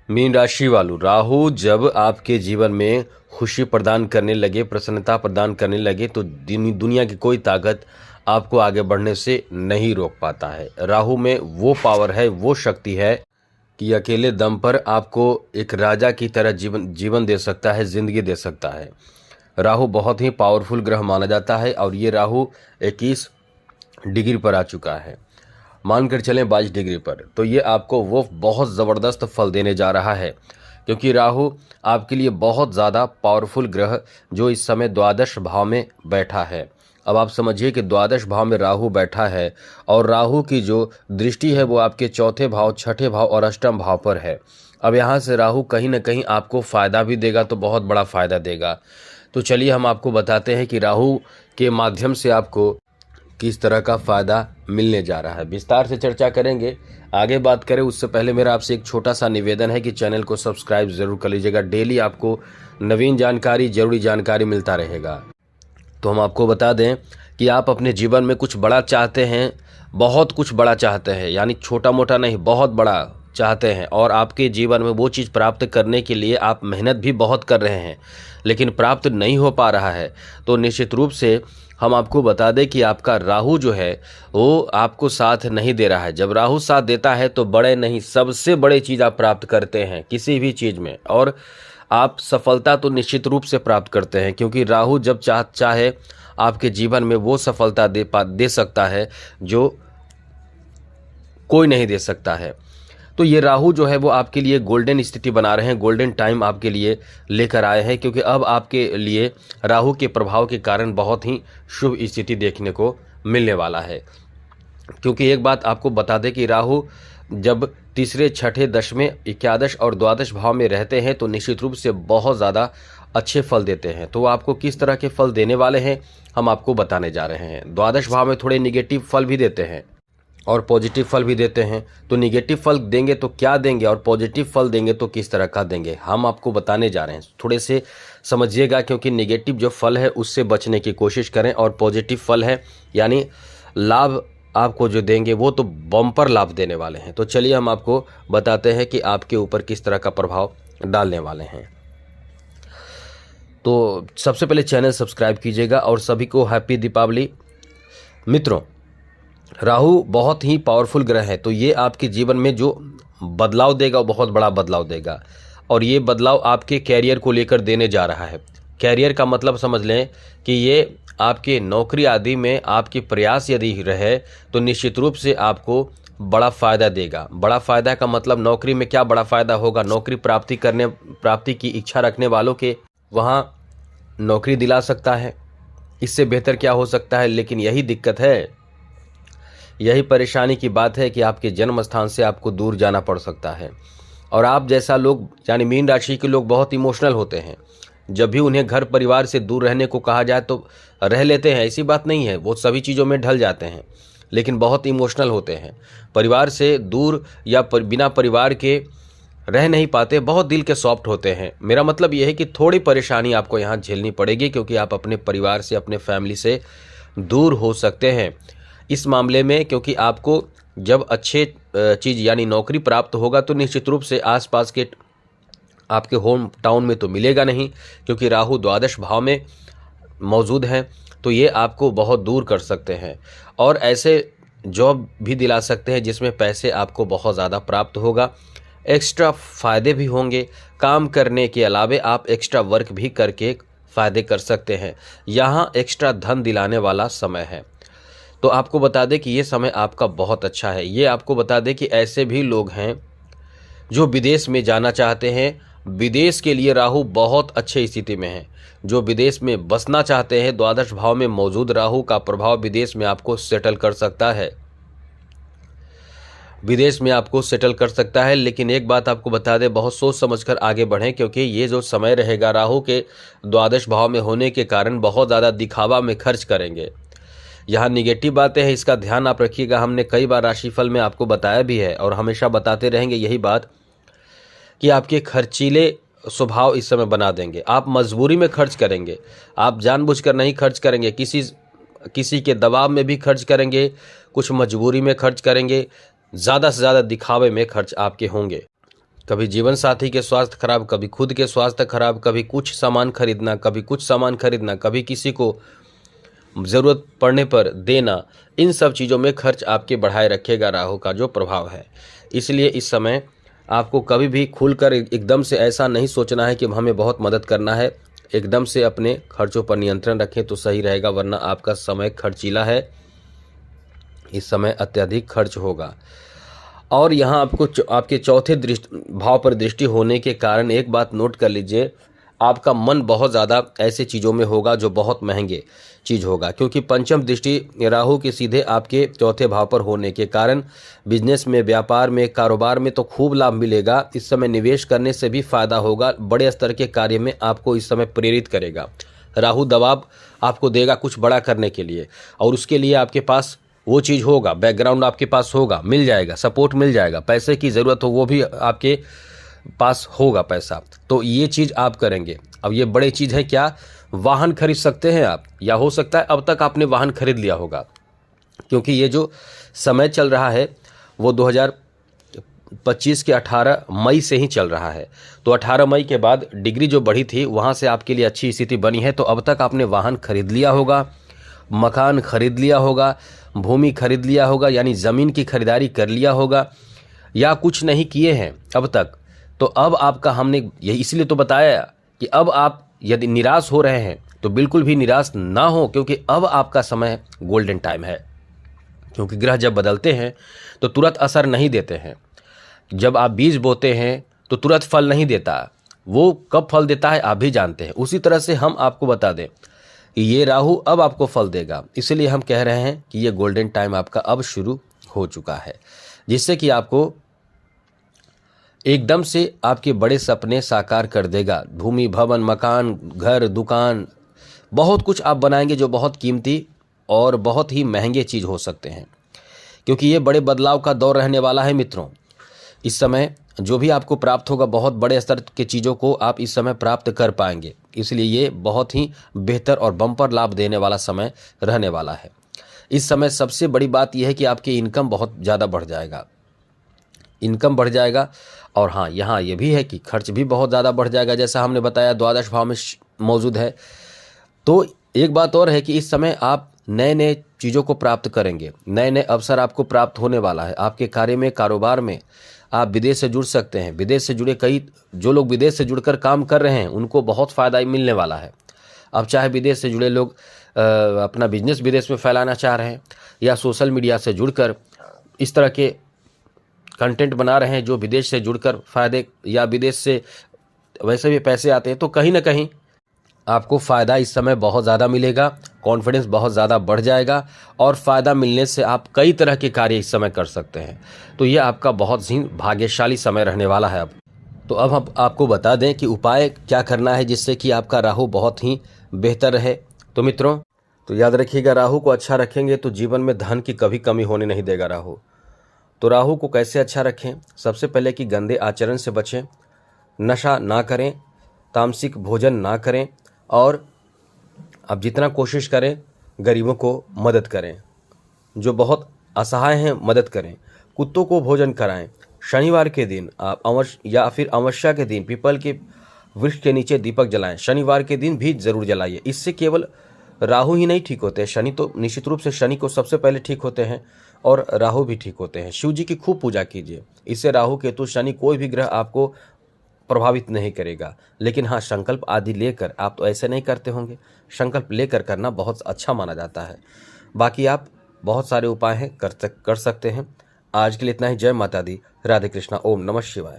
Mean राशि वालों, राहु जब आपके जीवन में खुशी प्रदान करने लगे, प्रसन्नता प्रदान करने लगे, तो दुनिया की कोई ताकत आपको आगे बढ़ने से नहीं रोक पाता है। राहु में वो पावर है, वो शक्ति है कि अकेले दम पर आपको एक राजा की तरह जीवन दे सकता है, जिंदगी दे सकता है। राहु बहुत ही पावरफुल ग्रह माना जाता है और ये राहु 21 डिग्री पर आ चुका है, मानकर चलें 22 डिग्री पर। तो ये आपको वो बहुत ज़बरदस्त फल देने जा रहा है, क्योंकि राहु आपके लिए बहुत ज़्यादा पावरफुल ग्रह जो इस समय द्वादश भाव में बैठा है। अब आप समझिए कि द्वादश भाव में राहु बैठा है और राहु की जो दृष्टि है वो आपके चौथे भाव, छठे भाव और अष्टम भाव पर है। अब यहाँ से राहु कहीं ना कहीं आपको फ़ायदा भी देगा, तो बहुत बड़ा फ़ायदा देगा। तो चलिए हम आपको बताते हैं कि राहु के माध्यम से आपको किस तरह का फ़ायदा मिलने जा रहा है। विस्तार से चर्चा करेंगे। आगे बात करें उससे पहले मेरा आपसे एक छोटा सा निवेदन है कि चैनल को सब्सक्राइब ज़रूर कर लीजिएगा। डेली आपको नवीन जानकारी, जरूरी जानकारी मिलता रहेगा। तो हम आपको बता दें कि आप अपने जीवन में कुछ बड़ा चाहते हैं, बहुत कुछ बड़ा चाहते हैं, यानी छोटा मोटा नहीं, बहुत बड़ा चाहते हैं, और आपके जीवन में वो चीज़ प्राप्त करने के लिए आप मेहनत भी बहुत कर रहे हैं, लेकिन प्राप्त नहीं हो पा रहा है। तो निश्चित रूप से हम आपको बता दें कि आपका राहु जो है वो आपको साथ नहीं दे रहा है। जब राहु साथ देता है तो बड़े नहीं, सबसे बड़े चीज़ आप प्राप्त करते हैं किसी भी चीज़ में, और आप सफलता तो निश्चित रूप से प्राप्त करते हैं, क्योंकि राहु जब चाहे आपके जीवन में वो सफलता दे सकता है जो कोई नहीं दे सकता है। तो ये राहु जो है वो आपके लिए गोल्डन स्थिति बना रहे हैं, गोल्डन टाइम आपके लिए लेकर आए हैं, क्योंकि अब आपके लिए राहु के प्रभाव के कारण बहुत ही शुभ स्थिति देखने को मिलने वाला है। क्योंकि एक बात आपको बता दें कि राहु जब तीसरे, छठे, दसवें, एकादश और द्वादश भाव में रहते हैं तो निश्चित रूप से बहुत ज़्यादा अच्छे फल देते हैं। तो आपको किस तरह के फल देने वाले हैं हम आपको बताने जा रहे हैं। द्वादश भाव में थोड़े निगेटिव फल भी देते हैं और पॉजिटिव फल भी देते हैं। तो निगेटिव फल देंगे तो क्या देंगे और पॉजिटिव फल देंगे तो किस तरह का देंगे, हम आपको बताने जा रहे हैं। थोड़े से समझिएगा, क्योंकि निगेटिव जो फल है उससे बचने की कोशिश करें, और पॉजिटिव फल है यानी लाभ आपको जो देंगे वो तो बम्पर लाभ देने वाले हैं। तो चलिए हम आपको बताते हैं कि आपके ऊपर किस तरह का प्रभाव डालने वाले हैं। तो सबसे पहले चैनल सब्सक्राइब कीजिएगा और सभी को हैप्पी दीपावली। मित्रों, राहु बहुत ही पावरफुल ग्रह है, तो ये आपके जीवन में जो बदलाव देगा वो बहुत बड़ा बदलाव देगा, और ये बदलाव आपके कैरियर को लेकर देने जा रहा है। कैरियर का मतलब समझ लें कि ये आपके नौकरी आदि में आपके प्रयास यदि रहे तो निश्चित रूप से आपको बड़ा फ़ायदा देगा। बड़ा फ़ायदा का मतलब नौकरी में क्या बड़ा फ़ायदा होगा, नौकरी प्राप्ति की इच्छा रखने वालों के वहाँ नौकरी दिला सकता है। इससे बेहतर क्या हो सकता है। लेकिन यही दिक्कत है, यही परेशानी की बात है कि आपके जन्म स्थान से आपको दूर जाना पड़ सकता है। और आप जैसा लोग यानी मीन राशि के लोग बहुत इमोशनल होते हैं। जब भी उन्हें घर परिवार से दूर रहने को कहा जाए तो रह लेते हैं, ऐसी बात नहीं है, वो सभी चीज़ों में ढल जाते हैं, लेकिन बहुत इमोशनल होते हैं। परिवार से दूर या बिना परिवार के रह नहीं पाते, बहुत दिल के सॉफ्ट होते हैं। मेरा मतलब यह है कि थोड़ी परेशानी आपको यहाँ झेलनी पड़ेगी, क्योंकि आप अपने परिवार से, अपने फैमिली से दूर हो सकते हैं इस मामले में। क्योंकि आपको जब अच्छे चीज़ यानी नौकरी प्राप्त होगा तो निश्चित रूप से आसपास के आपके होम टाउन में तो मिलेगा नहीं, क्योंकि राहु द्वादश भाव में मौजूद है, तो ये आपको बहुत दूर कर सकते हैं। और ऐसे जॉब भी दिला सकते हैं जिसमें पैसे आपको बहुत ज़्यादा प्राप्त होगा, एक्स्ट्रा फ़ायदे भी होंगे। काम करने के अलावे आप एक्स्ट्रा वर्क भी करके फ़ायदे कर सकते हैं। यहाँ एक्स्ट्रा धन दिलाने वाला समय है। तो आपको बता दें कि ये समय आपका बहुत अच्छा है। ये आपको बता दें कि ऐसे भी लोग हैं जो विदेश में जाना चाहते हैं, विदेश के लिए राहु बहुत अच्छे स्थिति में है। जो विदेश में बसना चाहते हैं, द्वादश भाव में मौजूद राहु का प्रभाव विदेश में आपको सेटल कर सकता है, विदेश में आपको सेटल कर सकता है। लेकिन एक बात आपको बता दें, बहुत सोच समझकर आगे बढ़ें, क्योंकि ये जो समय रहेगा राहु के द्वादश भाव में होने के कारण बहुत ज़्यादा दिखावा में खर्च करेंगे। यहाँ निगेटिव बातें हैं, इसका ध्यान आप रखिएगा। हमने कई बार राशिफल में आपको बताया भी है और हमेशा बताते रहेंगे यही बात कि आपके खर्चीले स्वभाव इस समय बना देंगे। आप मजबूरी में खर्च करेंगे, आप जानबूझकर नहीं खर्च करेंगे, किसी के दबाव में भी खर्च करेंगे, कुछ मजबूरी में खर्च करेंगे, ज़्यादा से ज़्यादा दिखावे में खर्च आपके होंगे। कभी जीवन साथी के स्वास्थ्य खराब, कभी खुद के स्वास्थ्य खराब, कभी कुछ सामान खरीदना, कभी कुछ सामान खरीदना, कभी किसी को ज़रूरत पड़ने पर देना, इन सब चीज़ों में खर्च आपके बढ़ाए रखेगा राहु का जो प्रभाव है। इसलिए इस समय आपको कभी भी खुलकर एकदम से ऐसा नहीं सोचना है कि हमें बहुत मदद करना है। एकदम से अपने खर्चों पर नियंत्रण रखें तो सही रहेगा, वरना आपका समय खर्चीला है, इस समय अत्यधिक खर्च होगा। और यहाँ आपको आपके चौथे भाव पर दृष्टि होने के कारण एक बात नोट कर लीजिए, आपका मन बहुत ज़्यादा ऐसे चीज़ों में होगा जो बहुत महंगे चीज़ होगा, क्योंकि पंचम दृष्टि राहु के सीधे आपके चौथे भाव पर होने के कारण बिजनेस में, व्यापार में, कारोबार में तो खूब लाभ मिलेगा। इस समय निवेश करने से भी फायदा होगा, बड़े स्तर के कार्य में आपको इस समय प्रेरित करेगा। राहु दबाव आपको देगा कुछ बड़ा करने के लिए, और उसके लिए आपके पास वो चीज़ होगा, बैकग्राउंड आपके पास होगा, मिल जाएगा, सपोर्ट मिल जाएगा, पैसे की ज़रूरत हो वो भी आपके पास होगा पैसा, तो ये चीज़ आप करेंगे। अब ये बड़ी चीज़ है क्या, वाहन खरीद सकते हैं आप, या हो सकता है अब तक आपने वाहन खरीद लिया होगा, क्योंकि ये जो समय चल रहा है वो 2025 के 18 मई से ही चल रहा है। तो 18 मई के बाद डिग्री जो बढ़ी थी वहाँ से आपके लिए अच्छी स्थिति बनी है। तो अब तक आपने वाहन खरीद लिया होगा, मकान खरीद लिया होगा, भूमि खरीद लिया होगा, यानी ज़मीन की खरीदारी कर लिया होगा, या कुछ नहीं किए हैं अब तक। तो अब आपका, हमने यही इसलिए तो बताया कि अब आप यदि निराश हो रहे हैं तो बिल्कुल भी निराश ना हो, क्योंकि अब आपका समय गोल्डन टाइम है। क्योंकि ग्रह जब बदलते हैं तो तुरंत असर नहीं देते हैं। जब आप बीज बोते हैं तो तुरंत फल नहीं देता, वो कब फल देता है आप भी जानते हैं। उसी तरह से हम आपको बता दें कि ये राहु अब आपको फल देगा, इसलिए हम कह रहे हैं कि ये गोल्डन टाइम आपका अब शुरू हो चुका है, जिससे कि आपको एकदम से आपके बड़े सपने साकार कर देगा। भूमि, भवन, मकान, घर, दुकान, बहुत कुछ आप बनाएंगे जो बहुत कीमती और बहुत ही महंगे चीज़ हो सकते हैं, क्योंकि ये बड़े बदलाव का दौर रहने वाला है मित्रों। इस समय जो भी आपको प्राप्त होगा, बहुत बड़े स्तर के चीज़ों को आप इस समय प्राप्त कर पाएंगे, इसलिए ये बहुत ही बेहतर और बम्पर लाभ देने वाला समय रहने वाला है। इस समय सबसे बड़ी बात यह है कि आपकी इनकम बहुत ज़्यादा बढ़ जाएगा, इनकम बढ़ जाएगा। और हाँ, यहाँ ये भी है कि खर्च भी बहुत ज़्यादा बढ़ जाएगा, जैसा हमने बताया द्वादश भाव में मौजूद है। तो एक बात और है कि इस समय आप नए नए चीज़ों को प्राप्त करेंगे, नए नए अवसर आपको प्राप्त होने वाला है। आपके कार्य में, कारोबार में आप विदेश से जुड़ सकते हैं। विदेश से जुड़े कई जो लोग विदेश से जुड़कर काम कर रहे हैं उनको बहुत फ़ायदा मिलने वाला है। अब चाहे विदेश से जुड़े लोग अपना बिजनेस विदेश में फैलाना चाह रहे हैं, या सोशल मीडिया से जुड़कर इस तरह के कंटेंट बना रहे हैं जो विदेश से जुड़कर फ़ायदे, या विदेश से वैसे भी पैसे आते हैं, तो कहीं ना कहीं आपको फ़ायदा इस समय बहुत ज़्यादा मिलेगा, कॉन्फिडेंस बहुत ज़्यादा बढ़ जाएगा, और फ़ायदा मिलने से आप कई तरह के कार्य इस समय कर सकते हैं। तो ये आपका बहुत ही भाग्यशाली समय रहने वाला है। अब तो अब हम आपको बता दें कि उपाय क्या करना है जिससे कि आपका राहु बहुत ही बेहतर रहे। तो मित्रों, तो याद रखिएगा, राहु को अच्छा रखेंगे तो जीवन में धन की कभी कमी होने नहीं देगा राहु। तो राहु को कैसे अच्छा रखें? सबसे पहले कि गंदे आचरण से बचें, नशा ना करें, तामसिक भोजन ना करें, और आप जितना कोशिश करें गरीबों को मदद करें, जो बहुत असहाय हैं मदद करें, कुत्तों को भोजन कराएं। शनिवार के दिन आप या फिर अमावस्या के दिन पीपल के वृक्ष के नीचे दीपक जलाएं। शनिवार के दिन भी जरूर जलाइए। इससे केवल राहु ही नहीं ठीक होते हैं, शनि तो निश्चित रूप से शनि को सबसे पहले ठीक होते हैं, और राहु भी ठीक होते हैं। शिव जी की खूब पूजा कीजिए, इससे राहु केतु शनि कोई भी ग्रह आपको प्रभावित नहीं करेगा। लेकिन हाँ, संकल्प आदि लेकर, आप तो ऐसे नहीं करते होंगे, संकल्प लेकर करना बहुत अच्छा माना जाता है। बाकी आप बहुत सारे उपाय हैं कर सकते हैं। आज के लिए इतना ही। जय माता दी, राधे कृष्णा, ओम नमः शिवाय।